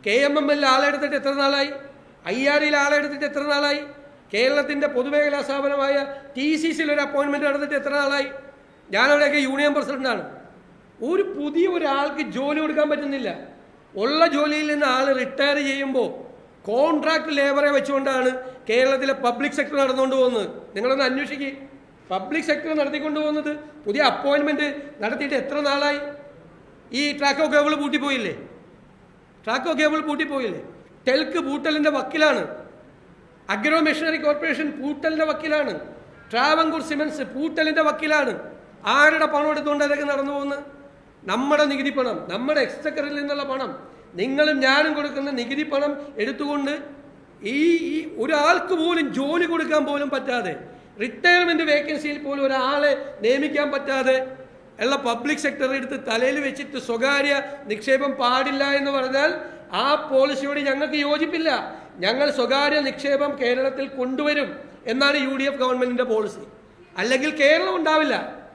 KMML ആളെടുത്തിട്ട് എത്ര നാളായി? IRL ആളെടുത്തിട്ട് എത്ര നാളായി? കേരളത്തിൻ്റെ പൊതുമേഖലാ സ്ഥാപനമായ TCCയിൽ ഒരു അപ്പോയിൻമെൻറ്റ് നടന്നിട്ട് എത്ര നാളായി? ഞാനവിടെയൊക്കെ യൂണിയൻ പ്രസിഡൻ്റാണ്. ഒരു പുതിയ ഒരാൾക്ക് ജോലി കൊടുക്കാൻ പറ്റുന്നില്ല. ഉള്ള ജോലിയിൽ നിന്ന് ആൾ റിട്ടയർ ചെയ്യുമ്പോൾ കോൺട്രാക്ട് ലേബറെ വെച്ചുകൊണ്ടാണ് കേരളത്തിലെ പബ്ലിക് സെക്ടർ നടന്നുകൊണ്ട് പോകുന്നത്. നിങ്ങളൊന്ന് അന്വേഷിക്കുക. പബ്ലിക് സെക്ടർ നടത്തിക്കൊണ്ട് പോകുന്നത് പുതിയ അപ്പോയിൻമെൻറ്റ് നടത്തിയിട്ട് എത്ര നാളായി? ഈ ട്രാക്കോ കേബിൾ പൂട്ടിപ്പോയില്ലേ? ടെൽക്ക് പൂട്ടലിൻ്റെ വക്കീലാണ്. അഗ്രോ മെഷീനറി കോർപ്പറേഷൻ പൂട്ടലിൻ്റെ വക്കീലാണ്. ട്രാവൻകൂർ സിമൻസ് പൂട്ടലിൻ്റെ വക്കീലാണ്. ആരുടെ പണം എടുത്തുകൊണ്ട് അതൊക്കെ നടന്നു പോകുന്നത്? നമ്മുടെ നികുതി പണം, നമ്മുടെ എക്സ്ചക്കറിൽ നിന്നുള്ള പണം, നിങ്ങളും ഞാനും കൊടുക്കുന്ന നികുതി പണം എടുത്തുകൊണ്ട് ഈ ഒരാൾക്ക് പോലും ജോലി കൊടുക്കാൻ പോലും പറ്റാതെ, റിട്ടയർമെൻറ്റ് വേക്കൻസിയിൽ പോലും ഒരാളെ നിയമിക്കാൻ പറ്റാതെ ഉള്ള പബ്ലിക് സെക്ടറെ എടുത്ത് തലയിൽ വെച്ചിട്ട് സ്വകാര്യ നിക്ഷേപം പാടില്ല എന്ന് പറഞ്ഞാൽ ആ പോളിസിയോട് ഞങ്ങൾക്ക് യോജിപ്പില്ല. ഞങ്ങൾ സ്വകാര്യ നിക്ഷേപം കേരളത്തിൽ കൊണ്ടുവരും എന്നാണ് UDF ഗവൺമെൻറ്റിൻ്റെ പോളിസി. അല്ലെങ്കിൽ കേരളം ഉണ്ടാവില്ല.